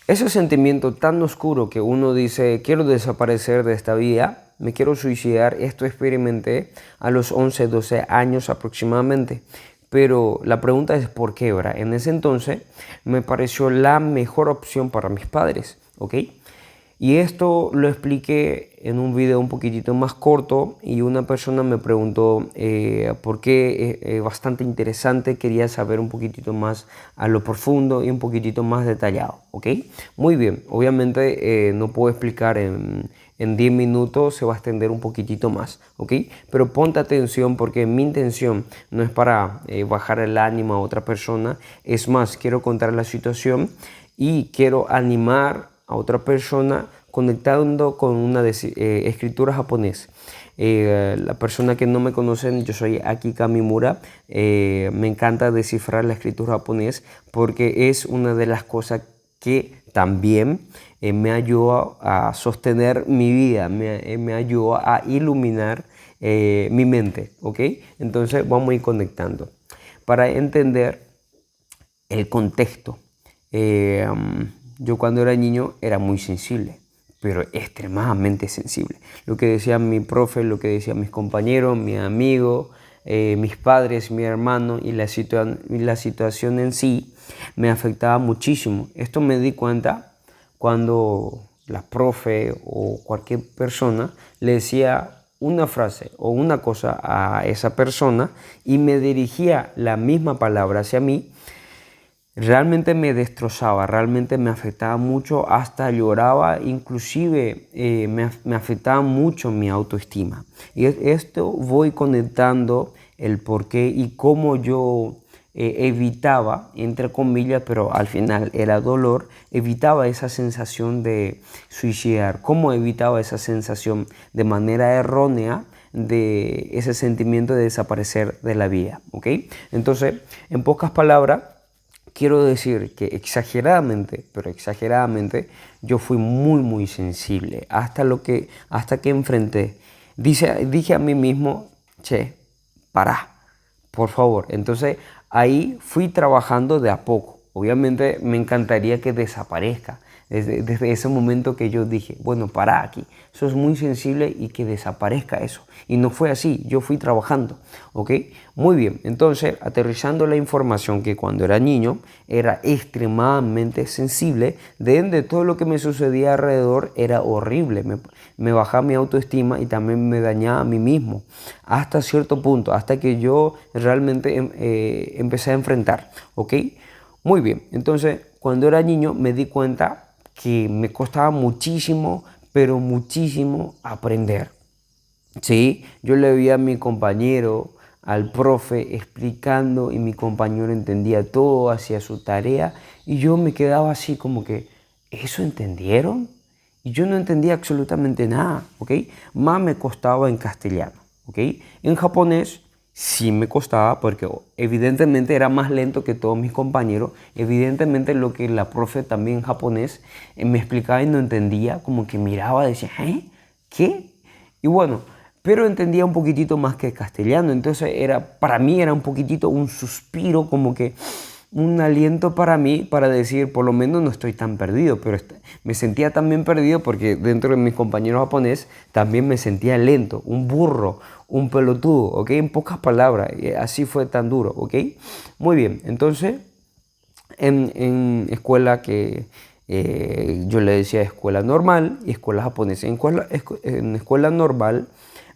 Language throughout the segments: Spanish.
Ese sentimiento tan oscuro que uno dice, quiero desaparecer de esta vida, me quiero suicidar, esto experimenté a los 11, 12 años aproximadamente. Pero la pregunta es ¿por qué, verdad? En ese entonces me pareció la mejor opción para mis padres, ¿ok? Y esto lo expliqué en un video un poquitito más corto y una persona me preguntó por qué, bastante interesante, quería saber un poquitito más a lo profundo y un poquitito más detallado, ¿ok? Muy bien, obviamente no puedo explicar en 10 minutos, se va a extender un poquitito más, ¿ok? Pero ponte atención porque mi intención no es para bajar el ánimo a otra persona, es más, quiero contar la situación y quiero animar a otra persona conectando con una escritura japonesa. La persona que no me conocen, yo soy Aki Kamimura. Me encanta descifrar la escritura japonesa porque es una de las cosas que también me ayuda a sostener mi vida, me ayuda a iluminar mi mente, ¿ok? Entonces vamos a ir conectando para entender el contexto. Yo cuando era niño era muy sensible, pero extremadamente sensible. Lo que decía mi profe, lo que decían mis compañeros, mis amigos, mis padres, mi hermano y la situación en sí me afectaba muchísimo. Esto me di cuenta cuando la profe o cualquier persona le decía una frase o una cosa a esa persona y me dirigía la misma palabra hacia mí. Realmente me destrozaba, realmente me afectaba mucho, hasta lloraba, inclusive me afectaba mucho mi autoestima. Y esto voy conectando el por qué y cómo yo evitaba, entre comillas, pero al final era dolor, evitaba esa sensación de suicidar, cómo evitaba esa sensación de manera errónea de ese sentimiento de desaparecer de la vida, ¿ok? Entonces, en pocas palabras, quiero decir que exageradamente, pero exageradamente, yo fui muy sensible hasta que enfrenté. Dije a mí mismo, che, pará, por favor. Entonces ahí fui trabajando de a poco. Obviamente me encantaría que desaparezca. Desde ese momento que yo dije, bueno, para aquí, eso es muy sensible y que desaparezca eso. Y no fue así, yo fui trabajando, ¿ok? Muy bien, entonces aterrizando la información que cuando era niño era extremadamente sensible, de todo lo que me sucedía alrededor era horrible, me bajaba mi autoestima y también me dañaba a mí mismo, hasta cierto punto, hasta que yo realmente empecé a enfrentar, ¿ok? Muy bien, entonces cuando era niño me di cuenta que me costaba muchísimo, pero muchísimo aprender. Sí, yo le vi a mi compañero, al profe explicando y mi compañero entendía todo, hacía su tarea y yo me quedaba así como que, ¿eso entendieron? Y yo no entendía absolutamente nada, ¿ok? Más me costaba en castellano, ¿ok? En japonés sí me costaba porque evidentemente era más lento que todos mis compañeros. Evidentemente lo que la profe también en japonés me explicaba y no entendía, como que miraba y decía, ¿qué? Y bueno, pero entendía un poquitito más que castellano. Entonces para mí era un poquitito un suspiro, como que un aliento para mí para decir, por lo menos no estoy tan perdido, pero me sentía también perdido porque dentro de mis compañeros japonés también me sentía lento, un burro, un pelotudo, ¿ok? En pocas palabras, así fue tan duro, ¿ok? Muy bien, entonces en escuela que yo le decía escuela normal y escuela japonesa. En escuela normal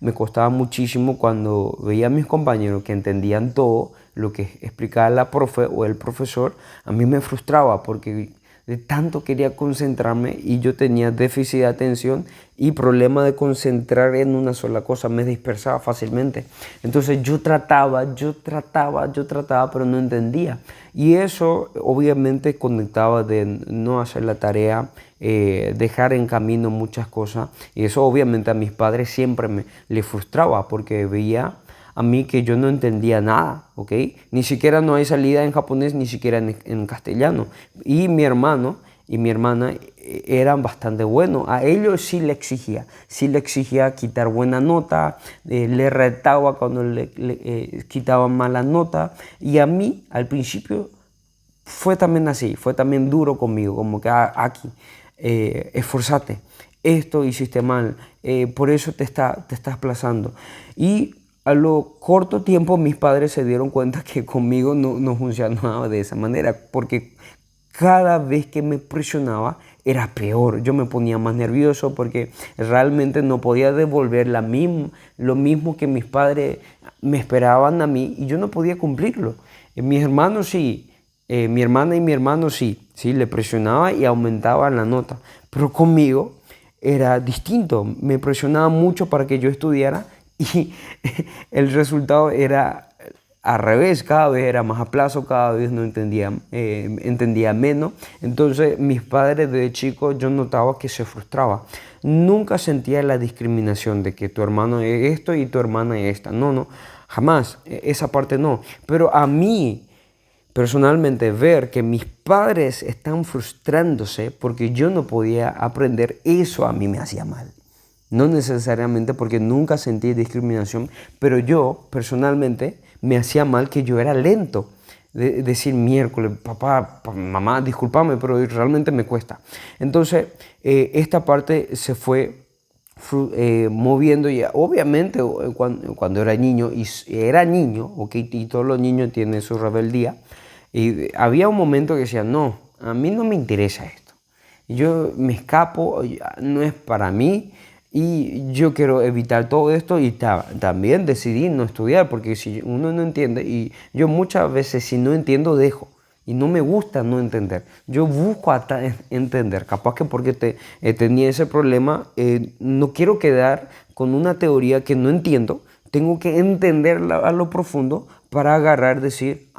me costaba muchísimo cuando veía a mis compañeros que entendían todo lo que explicaba la profe o el profesor. A mí me frustraba porque de tanto quería concentrarme y yo tenía déficit de atención y problema de concentrar en una sola cosa, me dispersaba fácilmente. Entonces yo trataba, pero no entendía. Y eso obviamente conectaba de no hacer la tarea, dejar en camino muchas cosas. Y eso obviamente a mis padres siempre les frustraba porque veía a mí que yo no entendía nada, ¿ok? Ni siquiera no hay salida en japonés, ni siquiera en castellano. Y mi hermano y mi hermana eran bastante buenos. A ellos sí le exigía quitar buena nota, le retaba cuando le quitaban mala nota. Y a mí al principio fue también así, fue también duro conmigo, como que aquí, esforzate, esto hiciste mal, por eso te estás aplazando. Y a lo corto tiempo mis padres se dieron cuenta que conmigo no funcionaba de esa manera, porque cada vez que me presionaba era peor. Yo me ponía más nervioso porque realmente no podía devolver lo mismo que mis padres me esperaban a mí y yo no podía cumplirlo. Mis hermanos sí, mi hermana y mi hermano sí, le presionaba y aumentaba la nota, pero conmigo era distinto. Me presionaba mucho para que yo estudiara y el resultado era al revés, cada vez era más a plazo, cada vez no entendía menos. Entonces mis padres de chico yo notaba que se frustraba. Nunca sentía la discriminación de que tu hermano es esto y tu hermana es esta. No, jamás, esa parte no. Pero a mí personalmente ver que mis padres están frustrándose porque yo no podía aprender, eso a mí me hacía mal. No necesariamente porque nunca sentí discriminación, pero yo personalmente me hacía mal que yo era lento. Decir miércoles, papá, mamá, discúlpame, pero realmente me cuesta. Entonces, esta parte se fue moviendo y obviamente cuando era niño, ¿okay? Y todos los niños tienen su rebeldía, y había un momento que decía, no, a mí no me interesa esto. Yo me escapo, no es para mí. Y yo quiero evitar todo esto y también decidí no estudiar porque si uno no entiende, y yo muchas veces si no entiendo dejo y no me gusta no entender. Yo busco hasta entender, capaz que porque tenía ese problema, no quiero quedar con una teoría que no entiendo, tengo que entenderla a lo profundo para agarrar, decir,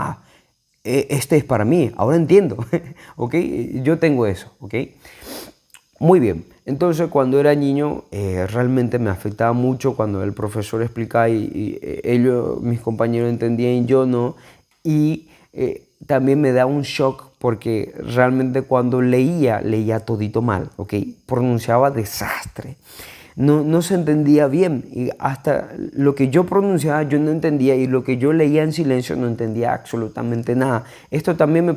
este es para mí, ahora entiendo, ¿ok? Yo tengo eso, ¿ok? Muy bien, entonces cuando era niño realmente me afectaba mucho cuando el profesor explicaba y ellos, mis compañeros entendían y yo no. Y también me da un shock porque realmente cuando leía todito mal, ¿ok? Pronunciaba desastre. No se entendía bien y hasta lo que yo pronunciaba yo no entendía y lo que yo leía en silencio no entendía absolutamente nada. Esto también me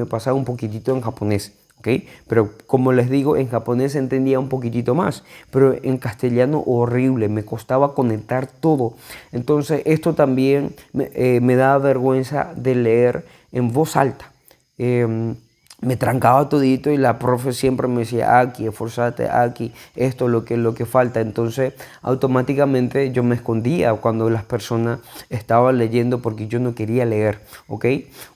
pasaba un poquitito en japonés. ¿Okay? Pero como les digo, en japonés entendía un poquitito más, pero en castellano horrible, me costaba conectar todo. Entonces esto también me daba vergüenza de leer en voz alta. Me trancaba todito y la profe siempre me decía, aquí, esforzate, aquí, esto es lo que falta. Entonces automáticamente yo me escondía cuando las personas estaban leyendo porque yo no quería leer, ¿ok?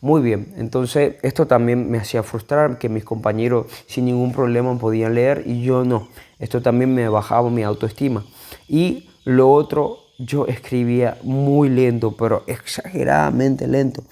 Muy bien, entonces esto también me hacía frustrar que mis compañeros sin ningún problema podían leer y yo no. Esto también me bajaba mi autoestima. Y lo otro, yo escribía muy lento, pero exageradamente lento.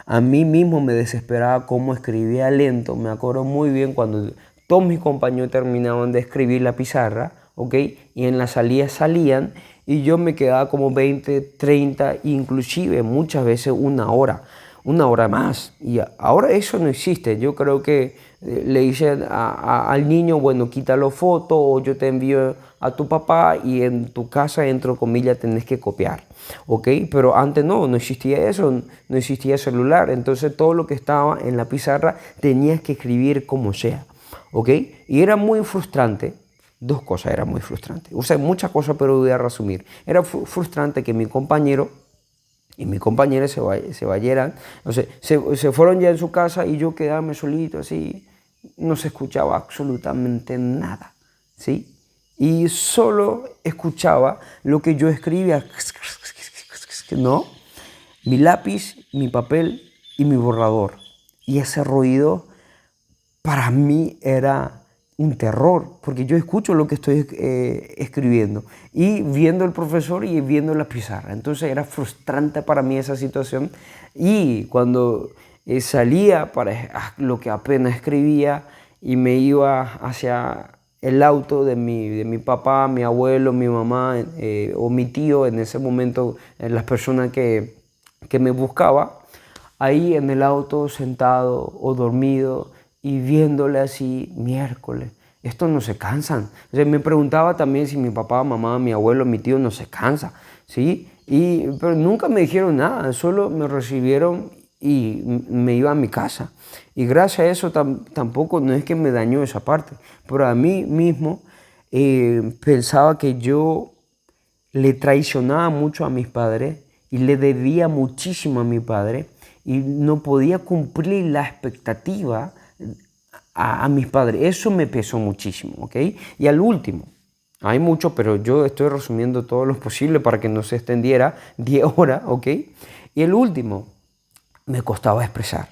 A mí mismo me desesperaba cómo escribía lento. Me acuerdo muy bien cuando todos mis compañeros terminaban de escribir la pizarra, ¿ok? Y en la salida salían y yo me quedaba como 20, 30, inclusive muchas veces una hora más. Y ahora eso no existe. Yo creo que le dicen al niño, bueno, quítalo foto o yo te envío a tu papá y en tu casa, entre comillas, tenés que copiar, ¿ok? Pero antes no existía eso, no existía celular, entonces todo lo que estaba en la pizarra tenías que escribir como sea, ¿ok? Y era muy frustrante, dos cosas eran muy frustrantes, o sea, muchas cosas, pero voy a resumir. Era frustrante que mi compañero y mis compañeros se vayan, o sea, se fueron ya en su casa y yo quedarme solito así, no se escuchaba absolutamente nada, ¿sí? Y solo escuchaba lo que yo escribía, ¿no? Mi lápiz, mi papel y mi borrador. Y ese ruido para mí era un terror, porque yo escucho lo que estoy escribiendo y viendo el profesor y viendo la pizarra. Entonces era frustrante para mí esa situación y cuando salía para lo que apenas escribía y me iba hacia el auto de mi papá, mi abuelo, mi mamá o mi tío, en ese momento las personas que me buscaba, ahí en el auto sentado o dormido y viéndole así, miércoles, estos no se cansan. O sea, me preguntaba también si mi papá, mamá, mi abuelo, mi tío no se cansa, ¿sí? Pero nunca me dijeron nada, solo me recibieron y me iba a mi casa. Y gracias a eso tampoco no es que me dañó esa parte, pero a mí mismo pensaba que yo le traicionaba mucho a mis padres y le debía muchísimo a mi padre y no podía cumplir la expectativa a mis padres. Eso me pesó muchísimo, ¿ok? Y al último, hay mucho, pero yo estoy resumiendo todo lo posible para que no se extendiera 10 horas, ¿ok? Y el último, me costaba expresar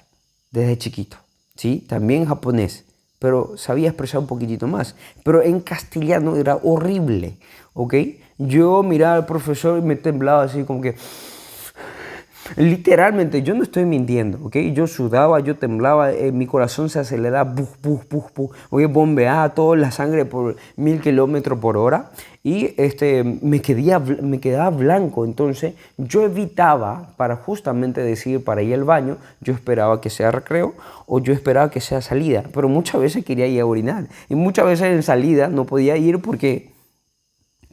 desde chiquito, ¿sí? También japonés, pero sabía expresar un poquitito más. Pero en castellano era horrible, ¿ok? Yo miraba al profesor y me temblaba así como que... Literalmente, yo no estoy mintiendo, ¿ok? Yo sudaba, yo temblaba, mi corazón se aceleraba, buf, buf, buf, buf, oye, bombeaba toda la sangre por 1000 kilómetros por hora y me quedaba blanco. Entonces, yo evitaba, para justamente decir, para ir al baño, yo esperaba que sea recreo o yo esperaba que sea salida, pero muchas veces quería ir a orinar y muchas veces en salida no podía ir porque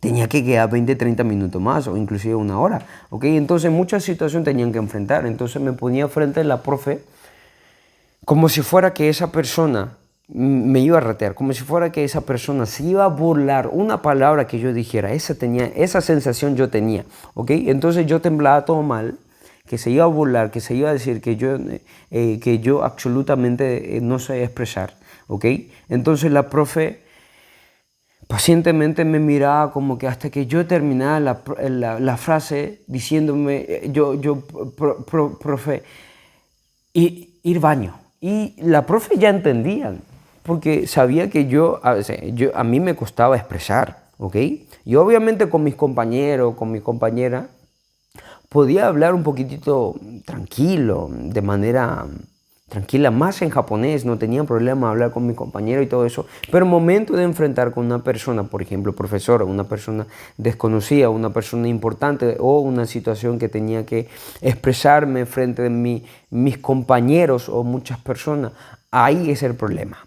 tenía que quedar 20, 30 minutos más o inclusive una hora, ¿ok? Entonces muchas situaciones tenían que enfrentar. Entonces me ponía frente a la profe como si fuera que esa persona me iba a retear, como si fuera que esa persona se iba a burlar una palabra que yo dijera. Esa sensación yo tenía, ¿ok? Entonces yo temblaba todo mal, que se iba a burlar, que se iba a decir que yo absolutamente no sé expresar, ¿ok? Entonces la profe pacientemente me miraba como que hasta que yo terminaba la frase diciéndome, profe, ir baño. Y la profe ya entendía, porque sabía que a mí me costaba expresar, ¿ok? Y obviamente con mis compañeros, con mi compañera, podía hablar un poquitito tranquilo, de manera tranquila, más en japonés, no tenía problema hablar con mi compañero y todo eso, pero el momento de enfrentar con una persona, por ejemplo, profesora, una persona desconocida, una persona importante o una situación que tenía que expresarme frente de mis compañeros o muchas personas, ahí es el problema.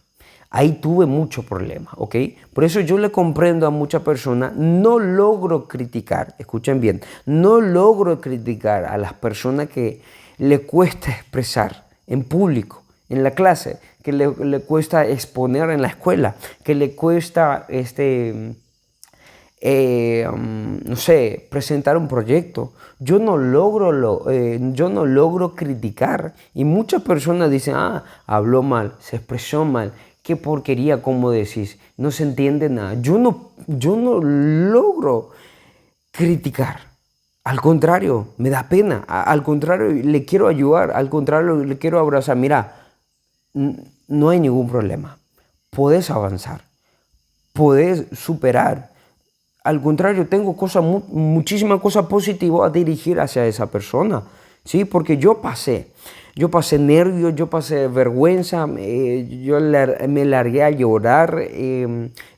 Ahí tuve mucho problema, ¿ok? Por eso yo le comprendo a muchas personas, no logro criticar, escuchen bien, no logro criticar a las personas que le cuesta expresar en público, en la clase, que le cuesta exponer en la escuela, que le cuesta, no sé, presentar un proyecto. Yo no logro criticar. Y muchas personas dicen, habló mal, se expresó mal. Qué porquería, como decís, no se entiende nada. Yo no logro criticar. Al contrario, me da pena. Al contrario, le quiero ayudar. Al contrario, le quiero abrazar. Mira, no hay ningún problema. Puedes avanzar. Puedes superar. Al contrario, tengo muchísimas cosas positivas a dirigir hacia esa persona. ¿Sí? Porque yo pasé nervios, yo pasé vergüenza, me largué a llorar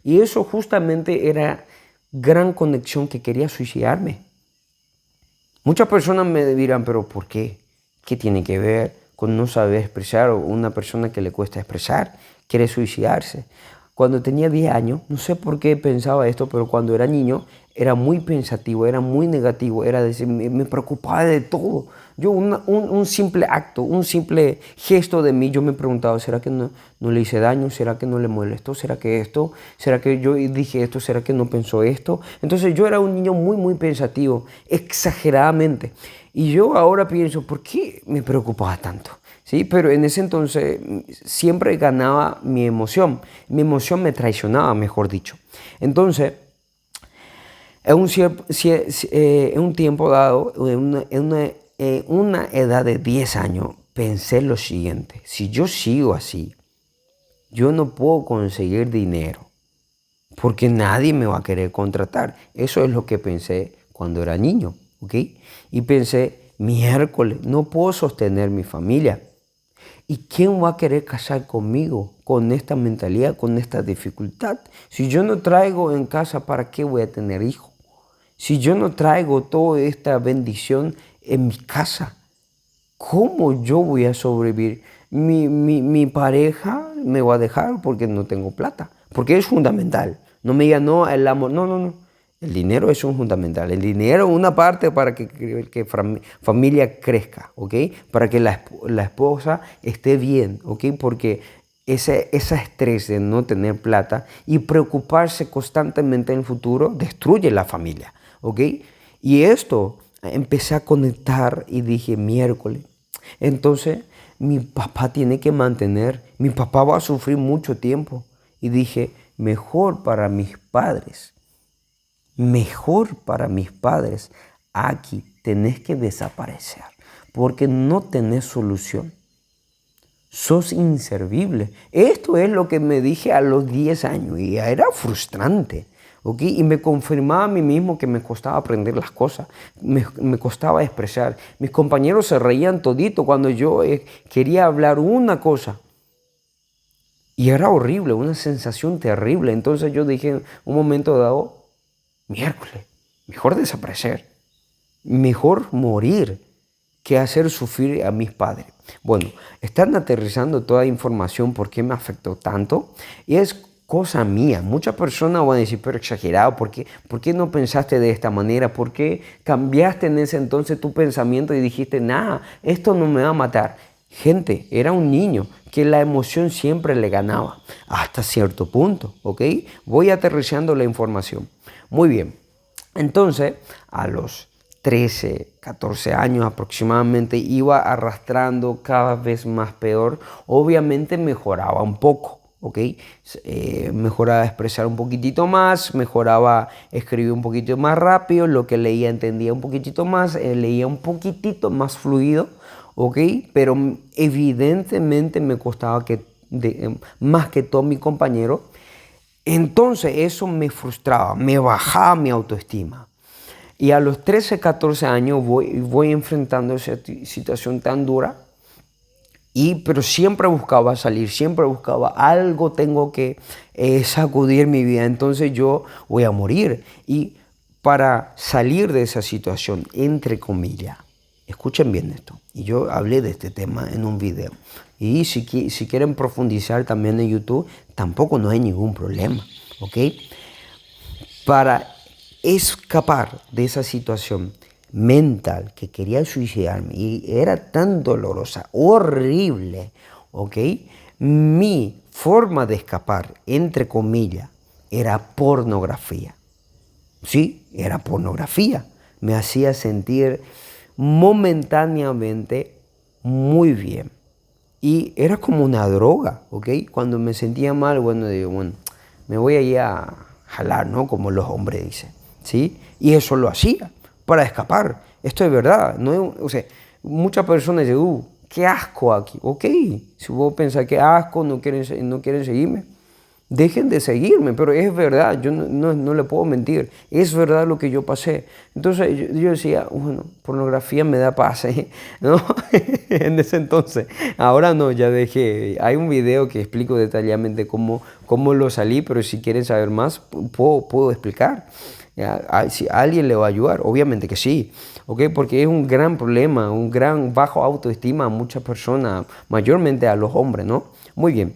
y eso justamente era gran conexión que quería suicidarme. Muchas personas me dirán, pero ¿por qué? ¿Qué tiene que ver con no saber expresar o una persona que le cuesta expresar, quiere suicidarse? Cuando tenía 10 años, no sé por qué pensaba esto, pero cuando era niño era muy pensativo, era muy negativo, me preocupaba de todo. Yo un simple acto, un simple gesto de mí, yo me preguntaba, ¿será que no le hice daño? ¿Será que no le molestó? ¿Será que esto? ¿Será que yo dije esto? ¿Será que no pensó esto? Entonces yo era un niño muy, muy pensativo, exageradamente. Y yo ahora pienso, ¿por qué me preocupaba tanto? ¿Sí? Pero en ese entonces siempre ganaba mi emoción me traicionaba, mejor dicho. Entonces, en un tiempo dado, en una edad de 10 años, pensé lo siguiente, si yo sigo así, yo no puedo conseguir dinero, porque nadie me va a querer contratar. Eso es lo que pensé cuando era niño, ¿ok? Y pensé, miércoles, no puedo sostener mi familia. ¿Y quién va a querer casar conmigo con esta mentalidad, con esta dificultad? Si yo no traigo en casa, ¿para qué voy a tener hijos? Si yo no traigo toda esta bendición en mi casa, ¿cómo yo voy a sobrevivir? Mi pareja me va a dejar porque no tengo plata, porque es fundamental. No me digan, no, el amor, no, no, no. El dinero es un fundamental. El dinero es una parte para familia crezca, ¿ok? Para que la esposa esté bien, ¿ok? Porque ese estrés de no tener plata y preocuparse constantemente en el futuro destruye la familia, ¿ok? Y esto empecé a conectar y dije, miércoles. Entonces, mi papá tiene que mantener, mi papá va a sufrir mucho tiempo. Y dije, mejor para mis padres, aquí tenés que desaparecer, porque no tenés solución. Sos inservible. Esto es lo que me dije a los 10 años y era frustrante. ¿Ok? Y me confirmaba a mí mismo que me costaba aprender las cosas, me costaba expresar. Mis compañeros se reían todito cuando yo quería hablar una cosa. Y era horrible, una sensación terrible. Entonces yo dije en un momento dado, miércoles, mejor desaparecer, mejor morir que hacer sufrir a mis padres. Bueno, están aterrizando toda información por qué me afectó tanto y es cosa mía. Muchas personas van a decir, pero exagerado, ¿por qué no pensaste de esta manera? ¿Por qué cambiaste en ese entonces tu pensamiento y dijiste, nada, esto no me va a matar? Gente, era un niño que la emoción siempre le ganaba hasta cierto punto, ¿ok? Voy aterrizando la información. Muy bien, entonces a los 13, 14 años aproximadamente iba arrastrando cada vez más peor. Obviamente mejoraba un poco, ¿ok? Mejoraba expresar un poquitito más, mejoraba escribir un poquito más rápido, lo que leía entendía un poquitito más, leía un poquitito más fluido, ¿ok? Pero evidentemente me costaba más que todo mi compañero. Entonces eso me frustraba, me bajaba mi autoestima. Y a los 13, 14 años voy enfrentando esa situación tan dura, pero siempre buscaba salir, siempre buscaba algo tengo que sacudir mi vida, entonces yo voy a morir. Y para salir de esa situación, entre comillas, escuchen bien esto, y yo hablé de este tema en un video, y si quieren profundizar también en YouTube, tampoco no hay ningún problema, ¿ok? Para escapar de esa situación mental que quería suicidarme y era tan dolorosa, horrible, ¿ok? Mi forma de escapar, entre comillas, era pornografía. Sí, era pornografía. Me hacía sentir momentáneamente muy bien. Y era como una droga, ¿ok? Cuando me sentía mal, digo, me voy a ir a jalar, ¿no? Como los hombres dicen, ¿sí? Y eso lo hacía para escapar. Esto es verdad, ¿no? O sea, muchas personas dicen, qué asco aquí. Ok, si vos pensás que asco, no quieren seguirme, dejen de seguirme, pero es verdad, yo no le puedo mentir, es verdad lo que yo pasé. Entonces yo decía, bueno, pornografía me da paz, ¿no? En ese entonces, ahora no, ya dejé. Hay un video que explico detalladamente cómo lo salí, pero si quieren saber más, puedo explicar. Si alguien le va a ayudar, obviamente que sí, ¿ok? Porque es un gran problema, un gran bajo autoestima a muchas personas, mayormente a los hombres, ¿no? Muy bien.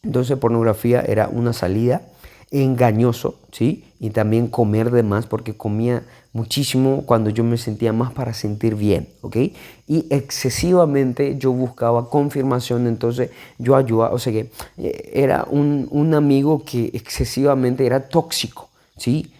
Entonces pornografía era una salida, engañoso, ¿sí? Y también comer de más porque comía muchísimo cuando yo me sentía más para sentir bien, ¿ok? Y excesivamente yo buscaba confirmación, entonces yo ayudaba, o sea que era un amigo que excesivamente era tóxico, ¿sí?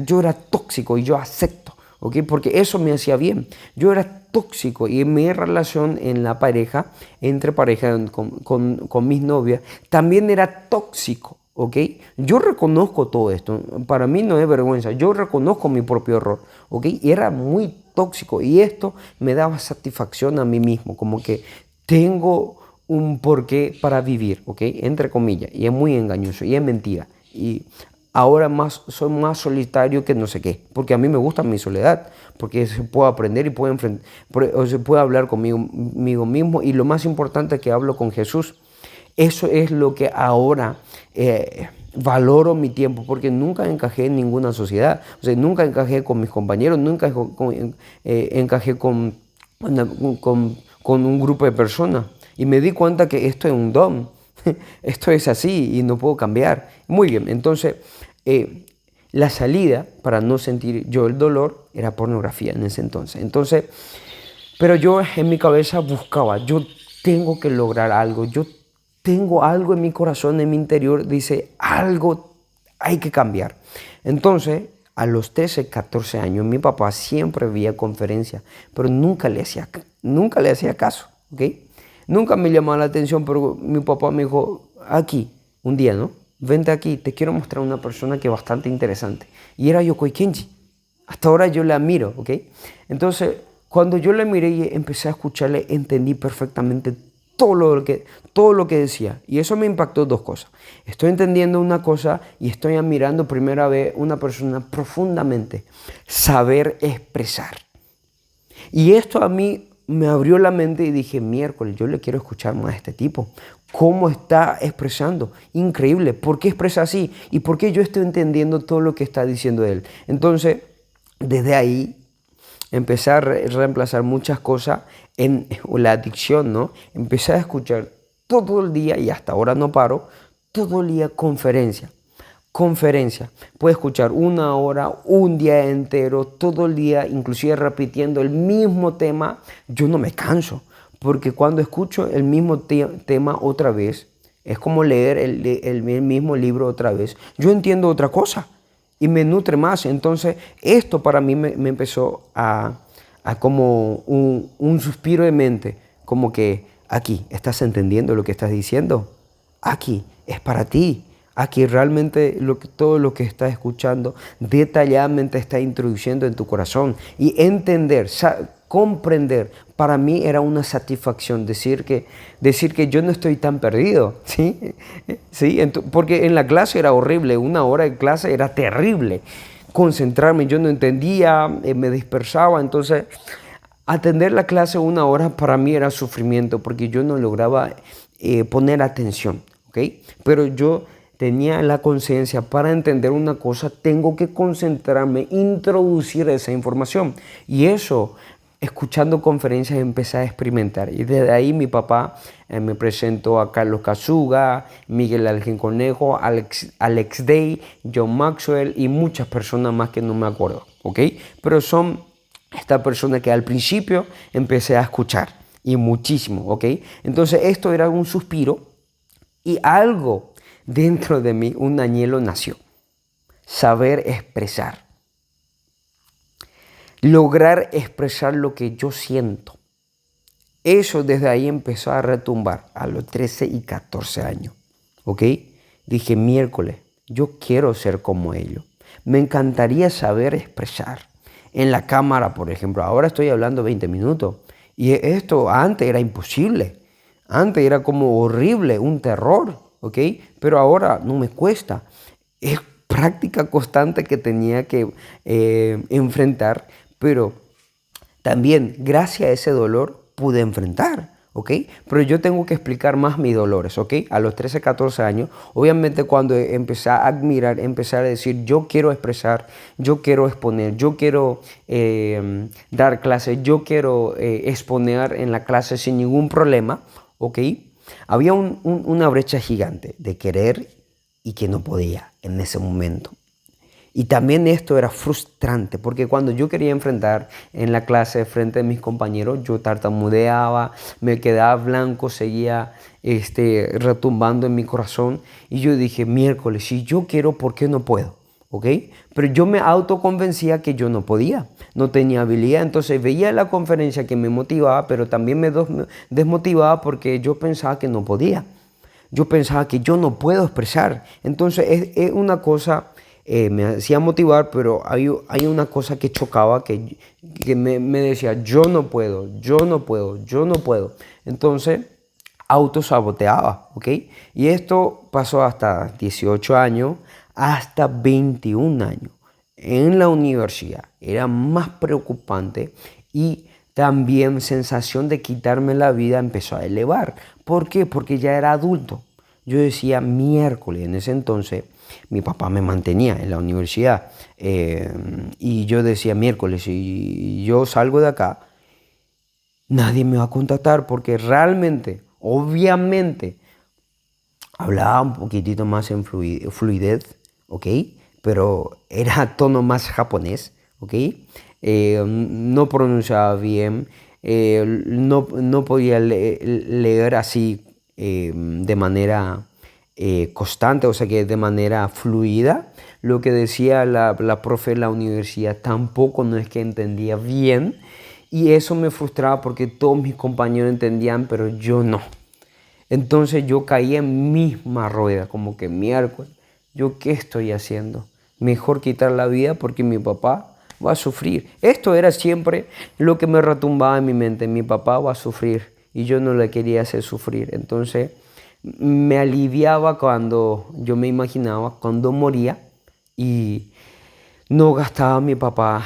Yo era tóxico y yo acepto, ¿ok? Porque eso me hacía bien. Yo era tóxico y en mi relación en la pareja, entre pareja con mis novias, también era tóxico, ¿ok? Yo reconozco todo esto, para mí no es vergüenza, yo reconozco mi propio error, ¿ok? Y era muy tóxico y esto me daba satisfacción a mí mismo, como que tengo un porqué para vivir, ¿ok? Entre comillas, y es muy engañoso y es mentira. Y ahora soy más solitario que no sé qué, porque a mí me gusta mi soledad, porque se puede aprender y se puede hablar conmigo mismo y lo más importante es que hablo con Jesús. Eso es lo que ahora valoro mi tiempo, porque nunca encajé en ninguna sociedad, o sea, nunca encajé con mis compañeros, nunca encajé con un grupo de personas y me di cuenta que esto es un don. Esto es así y no puedo cambiar. Muy bien, entonces la salida para no sentir yo el dolor era pornografía en ese entonces. Pero yo en mi cabeza buscaba, yo tengo que lograr algo, yo tengo algo en mi corazón, en mi interior, dice, algo hay que cambiar. Entonces, a los 13, 14 años, mi papá siempre veía conferencias, pero nunca le hacía caso, ¿ok? Nunca me llamaba la atención, pero mi papá me dijo, aquí, un día, ¿no? Vente aquí, te quiero mostrar una persona que es bastante interesante. Y era Yokoi Kenji. Hasta ahora yo la admiro, ¿ok? Entonces, cuando yo la miré y empecé a escucharle, entendí perfectamente todo lo que decía. Y eso me impactó dos cosas. Estoy entendiendo una cosa y estoy admirando primera vez una persona profundamente. Saber expresar. Y esto a mí me abrió la mente y dije, miércoles, yo le quiero escuchar más a este tipo. ¿Cómo está expresando? Increíble. ¿Por qué expresa así? ¿Y por qué yo estoy entendiendo todo lo que está diciendo él? Entonces, desde ahí empecé a reemplazar muchas cosas en la adicción, ¿no? Empecé a escuchar todo el día, y hasta ahora no paro, todo el día conferencia. Puedo escuchar una hora, un día entero, todo el día, inclusive repitiendo el mismo tema. Yo no me canso, porque cuando escucho el mismo tema otra vez, es como leer el mismo libro otra vez. Yo entiendo otra cosa y me nutre más. Entonces, esto para mí me empezó a como un suspiro de mente, como que aquí, ¿estás entendiendo lo que estás diciendo? Aquí, es para ti. Aquí realmente todo lo que estás escuchando detalladamente está introduciendo en tu corazón. Y entender, comprender, para mí era una satisfacción decir que yo no estoy tan perdido, ¿sí? ¿Sí? Porque en la clase era horrible, una hora de clase era terrible. Concentrarme, yo no entendía, me dispersaba, entonces atender la clase una hora para mí era sufrimiento porque yo no lograba poner atención, ¿ok? Pero yo tenía la conciencia, para entender una cosa tengo que concentrarme, introducir esa información. Y eso, escuchando conferencias, empecé a experimentar. Y desde ahí mi papá me presentó a Carlos Kazuga, Miguel Ángel Conejo, Alex Day, John Maxwell y muchas personas más que no me acuerdo, ¿ok? Pero son estas personas que al principio empecé a escuchar y muchísimo, ¿ok? Entonces esto era un suspiro y algo dentro de mí, un anhelo nació. Saber expresar. Lograr expresar lo que yo siento. Eso desde ahí empezó a retumbar a los 13 y 14 años. ¿Ok? Dije, miércoles, yo quiero ser como ellos. Me encantaría saber expresar. En la cámara, por ejemplo, ahora estoy hablando 20 minutos. Y esto antes era imposible. Antes era como horrible, un terror. ¿Ok? Pero ahora no me cuesta. Es práctica constante que tenía que enfrentar, pero también gracias a ese dolor pude enfrentar, ¿ok? Pero yo tengo que explicar más mis dolores, ¿ok? A los 13, 14 años, obviamente cuando empecé a admirar, empecé a decir, yo quiero expresar, yo quiero exponer, yo quiero dar clases, yo quiero exponer en la clase sin ningún problema, ¿ok? Había una brecha gigante de querer y que no podía en ese momento. Y también esto era frustrante porque cuando yo quería enfrentar en la clase frente a mis compañeros, yo tartamudeaba, me quedaba blanco, seguía retumbando en mi corazón. Y yo dije, miércoles, si yo quiero, ¿por qué no puedo? ¿Ok? Pero yo me autoconvencía que yo no podía, no tenía habilidad. Entonces veía la conferencia que me motivaba, pero también me desmotivaba porque yo pensaba que no podía. Yo pensaba que yo no puedo expresar. Entonces es una cosa, me hacía motivar, pero hay una cosa que chocaba, que me decía, yo no puedo, yo no puedo, yo no puedo. Entonces autosaboteaba, ¿ok? Y esto pasó hasta 18 años, hasta 21 años. En la universidad era más preocupante y también sensación de quitarme la vida empezó a elevar. ¿Por qué? Porque ya era adulto. Yo decía miércoles, en ese entonces mi papá me mantenía en la universidad y yo decía miércoles, si yo salgo de acá, nadie me va a contactar porque realmente, obviamente, hablaba un poquitito más en fluidez, ¿ok? pero era tono más japonés, ¿ok? No pronunciaba bien, no podía leer así de manera constante, o sea que de manera fluida. Lo que decía la profe en la universidad tampoco no es que entendía bien y eso me frustraba porque todos mis compañeros entendían, pero yo no. Entonces yo caí en misma rueda, como que miércoles, ¿yo qué estoy haciendo? Mejor quitar la vida porque mi papá va a sufrir. Esto era siempre lo que me retumbaba en mi mente, mi papá va a sufrir y yo no le quería hacer sufrir. Entonces me aliviaba cuando yo me imaginaba cuando moría y no gastaba mi papá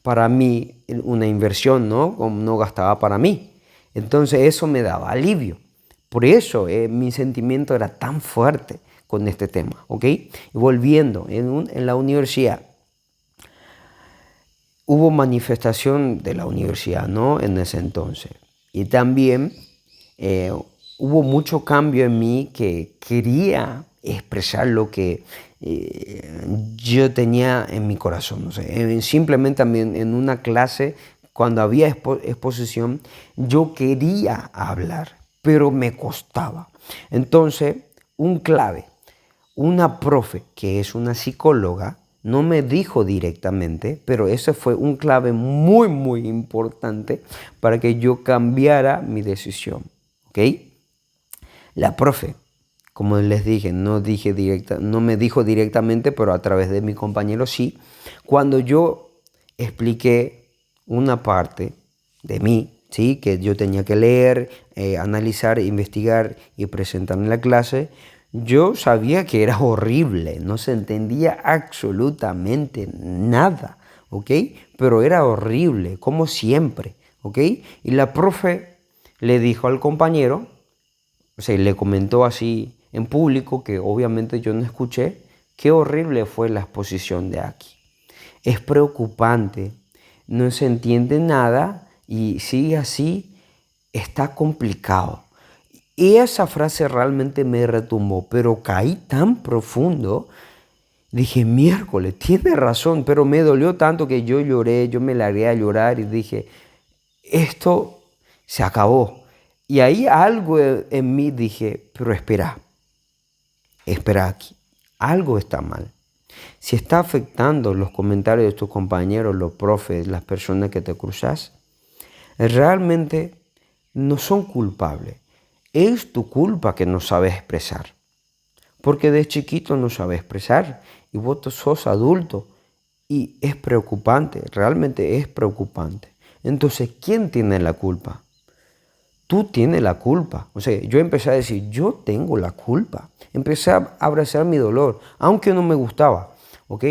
para mí una inversión, ¿no? Como no gastaba para mí. Entonces eso me daba alivio. Por eso mi sentimiento era tan fuerte con este tema, ¿ok? Y volviendo, en la universidad hubo manifestación de la universidad, ¿no? En ese entonces. Y también eh, hubo mucho cambio en mí que quería expresar lo que yo tenía en mi corazón. O sea, simplemente también en una clase, cuando había exposición, yo quería hablar, pero me costaba. Entonces, un clave, una profe que es una psicóloga, no me dijo directamente, pero ese fue un clave muy, muy importante para que yo cambiara mi decisión. ¿Ok? La profe, como les dije, no me dijo directamente, pero a través de mi compañero sí. Cuando yo expliqué una parte de mí, ¿sí? Que yo tenía que leer, analizar, investigar y presentar en la clase, yo sabía que era horrible, no se entendía absolutamente nada, ¿ok? Pero era horrible, como siempre, ¿ok? Y la profe le dijo al compañero, o sea, le comentó así en público, que obviamente yo no escuché, qué horrible fue la exposición de aquí. Es preocupante, no se entiende nada y sigue así, está complicado. Y esa frase realmente me retumbó, pero caí tan profundo, dije, miércoles, tiene razón, pero me dolió tanto que yo lloré, yo me largué a llorar y dije, esto se acabó. Y ahí algo en mí dije, pero espera aquí, algo está mal. Si está afectando los comentarios de tus compañeros, los profes, las personas que te cruzas, realmente no son culpables. Es tu culpa que no sabes expresar. Porque de chiquito no sabes expresar y vos sos adulto y es preocupante, realmente es preocupante. Entonces, ¿quién tiene la culpa? Tú tienes la culpa. O sea, yo empecé a decir, yo tengo la culpa. Empecé a abrazar mi dolor, aunque no me gustaba. ¿Ok?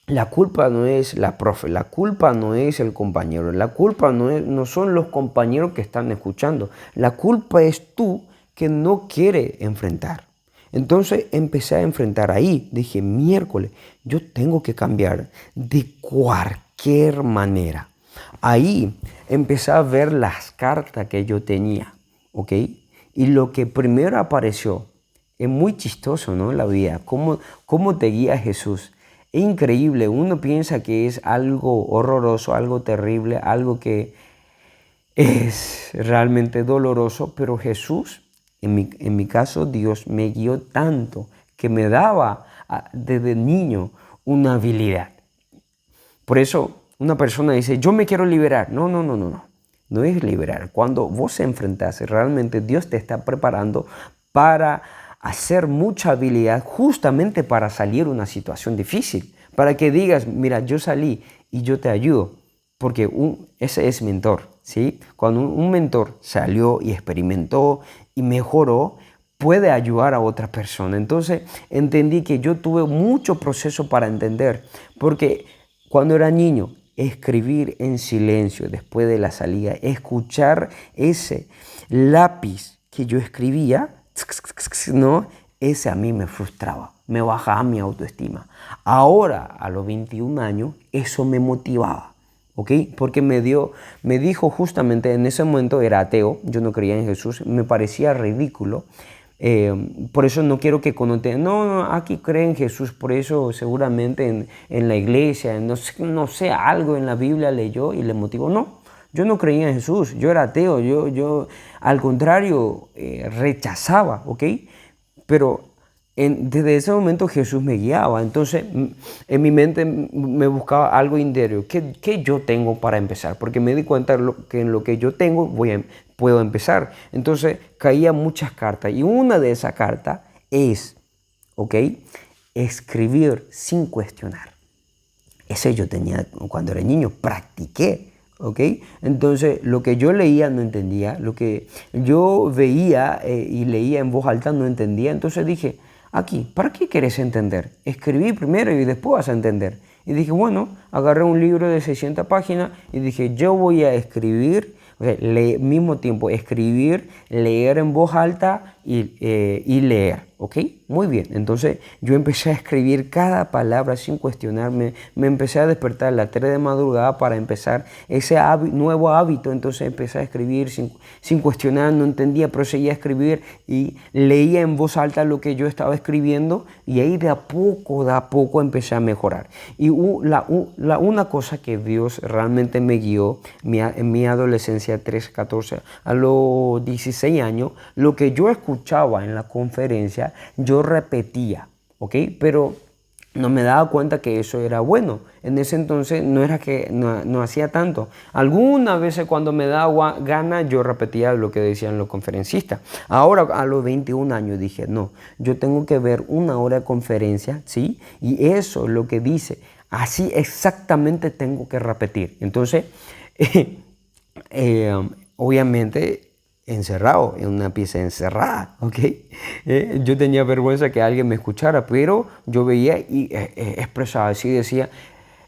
La culpa no es la profe, la culpa no es el compañero, la culpa no son los compañeros que están escuchando. La culpa es tú que no quieres enfrentar. Entonces empecé a enfrentar ahí. Dije, miércoles, yo tengo que cambiar de cualquier manera. Ahí empecé a ver las cartas que yo tenía, ¿ok? Y lo que primero apareció, es muy chistoso, ¿no? La vida, cómo te guía Jesús. Es increíble, uno piensa que es algo horroroso, algo terrible, algo que es realmente doloroso, pero Jesús, en mi caso, Dios me guió tanto que me daba desde niño una habilidad. Por eso una persona dice, yo me quiero liberar. No, no, no, no, no. No es liberar. Cuando vos se enfrentás, realmente Dios te está preparando para hacer mucha habilidad justamente para salir de una situación difícil. Para que digas, mira, yo salí y yo te ayudo. Porque ese es mentor, ¿sí? Cuando un mentor salió y experimentó y mejoró, puede ayudar a otra persona. Entonces entendí que yo tuve mucho proceso para entender. Porque cuando era niño, escribir en silencio después de la salida, escuchar ese lápiz que yo escribía, ¿no? Ese a mí me frustraba, me bajaba mi autoestima. Ahora, a los 21 años, eso me motivaba, ¿ok? Porque me dijo justamente en ese momento, era ateo, yo no creía en Jesús, me parecía ridículo, Por eso no quiero que connoten, no, aquí creen en Jesús, por eso seguramente en la iglesia, no sé, algo en la Biblia leyó y le motivó. No, yo no creía en Jesús, yo era ateo, yo al contrario rechazaba, ¿ok? Pero desde ese momento Jesús me guiaba. Entonces en mi mente me buscaba algo interior. ¿Qué yo tengo para empezar? Porque me di cuenta que en lo que yo tengo puedo empezar. Entonces caía muchas cartas. Y una de esas cartas es, ¿ok? Escribir sin cuestionar. Ese yo tenía cuando era niño, practiqué. ¿Ok? Entonces, lo que yo leía no entendía, lo que yo veía y leía en voz alta no entendía. Entonces dije, aquí, ¿para qué quieres entender? Escribí primero y después vas a entender. Y dije, bueno, agarré un libro de 600 páginas y dije, yo voy a escribir, o sea, mismo tiempo, escribir, leer en voz alta y leer. ¿Ok? Muy bien. Entonces yo empecé a escribir cada palabra sin cuestionarme. Me empecé a despertar a las 3 de madrugada para empezar ese nuevo hábito. Entonces empecé a escribir sin cuestionar, no entendía, pero seguía a escribir y leía en voz alta lo que yo estaba escribiendo y ahí de a poco empecé a mejorar. Y una cosa que Dios realmente me guió en mi adolescencia, 13, 14, a los 16 años, lo que yo escuchaba en la conferencia, yo repetía, ¿ok? Pero no me daba cuenta que eso era bueno. En ese entonces no era que no hacía tanto. Algunas veces cuando me daba gana yo repetía lo que decían los conferencistas. Ahora a los 21 años dije, no, yo tengo que ver 1 hora de conferencia, ¿sí? Y eso es lo que dice. Así exactamente tengo que repetir. Entonces, obviamente encerrado, en una pieza encerrada, ¿ok? Yo tenía vergüenza que alguien me escuchara, pero yo veía y expresaba así, decía,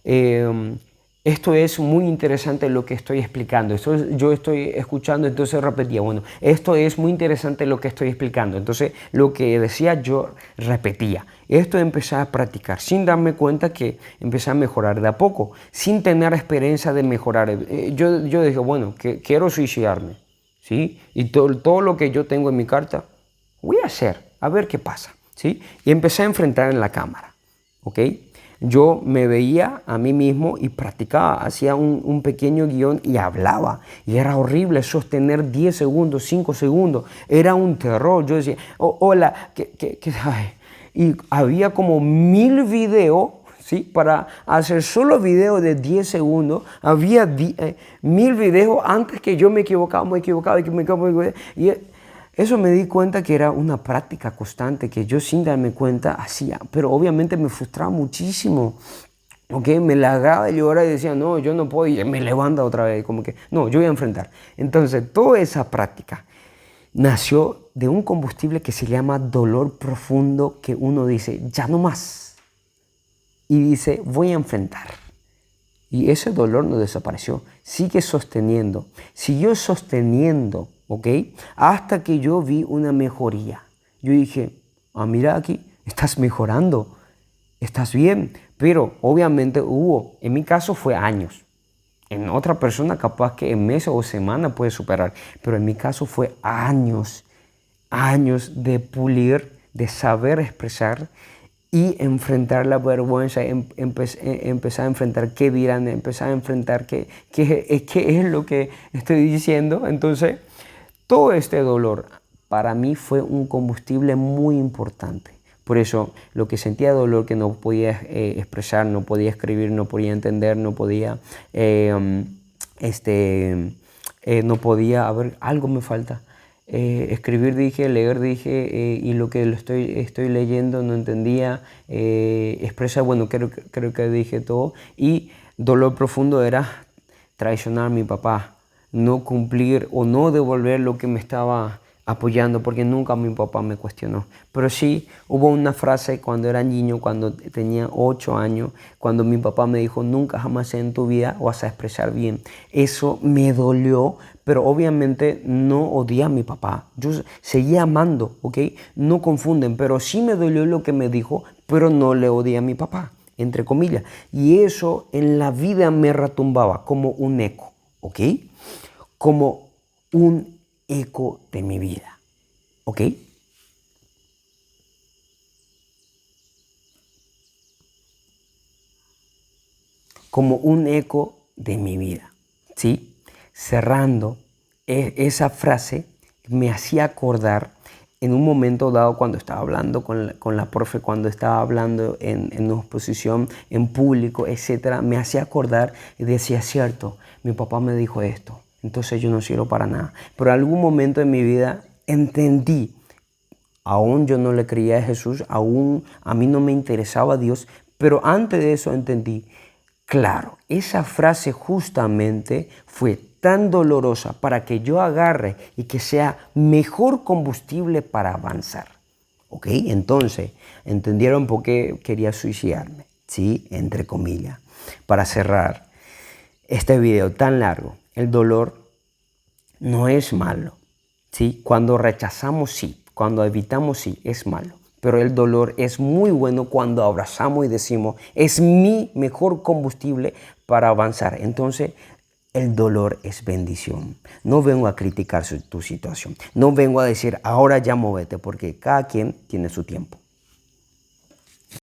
esto es muy interesante lo que estoy explicando, yo estoy escuchando, entonces repetía, bueno, esto es muy interesante lo que estoy explicando, entonces lo que decía yo repetía. Esto empecé a practicar sin darme cuenta que empecé a mejorar de a poco, sin tener experiencia de mejorar. Yo dije, bueno, que quiero suicidarme. ¿Sí? Y todo lo que yo tengo en mi carta, voy a hacer, a ver qué pasa, ¿sí? Y empecé a enfrentar en la cámara, ¿ok? Yo me veía a mí mismo y practicaba, hacía un pequeño guión y hablaba. Y era horrible sostener 10 segundos, 5 segundos. Era un terror. Yo decía, hola, ay. Y había como 1000 videos. ¿Sí? Para hacer solo videos de 10 segundos, había 1000 videos antes que yo me equivocaba. Y eso me di cuenta que era una práctica constante que yo sin darme cuenta hacía, pero obviamente me frustraba muchísimo. Okay, me largaba de llorar y decía, no, yo no puedo, y me levanta otra vez, como que, no, yo voy a enfrentar. Entonces, toda esa práctica nació de un combustible que se llama dolor profundo, que uno dice, ya no más. Y dice, voy a enfrentar. Y ese dolor no desapareció, sigue sosteniendo, siguió sosteniendo, ¿ok? Hasta que yo vi una mejoría. Yo dije, mira aquí, estás mejorando, estás bien. Pero obviamente en mi caso fue años. En otra persona capaz que en meses o semanas puede superar. Pero en mi caso fue años de pulir, de saber expresar y enfrentar la vergüenza, empezar a enfrentar qué dirán, empezar a enfrentar qué es lo que estoy diciendo. Entonces, todo este dolor para mí fue un combustible muy importante. Por eso, lo que sentía dolor que no podía expresar, no podía escribir, no podía entender, no podía, no podía, a ver, algo me falta. Escribir dije, leer dije, y lo que estoy leyendo no entendía, expresa, bueno, creo que dije todo. Y dolor profundo era traicionar a mi papá, no cumplir o no devolver lo que me estaba apoyando, porque nunca mi papá me cuestionó. Pero sí hubo una frase cuando era niño, cuando tenía 8 años, cuando mi papá me dijo, nunca jamás en tu vida vas a expresar bien. Eso me dolió, pero obviamente no odié a mi papá. Yo seguía amando, ¿ok? No confunden, pero sí me dolió lo que me dijo, pero no le odié a mi papá, entre comillas. Y eso en la vida me retumbaba como un eco, ¿ok? Como un eco de mi vida, ¿ok? como un eco de mi vida, ¿sí? Cerrando, esa frase me hacía acordar en un momento dado cuando estaba hablando con la profe, cuando estaba hablando en una exposición en público, etcétera, me hacía acordar y decía, cierto, mi papá me dijo esto, entonces yo no sirvo para nada. Pero en algún momento de mi vida entendí, aún yo no le creía a Jesús, aún a mí no me interesaba Dios, pero antes de eso entendí, claro, esa frase justamente fue tan dolorosa para que yo agarre y que sea mejor combustible para avanzar. ¿Ok? Entonces, ¿entendieron por qué quería suicidarme? Sí, entre comillas. Para cerrar este video tan largo, el dolor no es malo. ¿Sí? Cuando rechazamos, sí. Cuando evitamos, sí, es malo. Pero el dolor es muy bueno cuando abrazamos y decimos, es mi mejor combustible para avanzar. Entonces, el dolor es bendición. No vengo a criticar tu situación. No vengo a decir, ahora ya móvete, porque cada quien tiene su tiempo.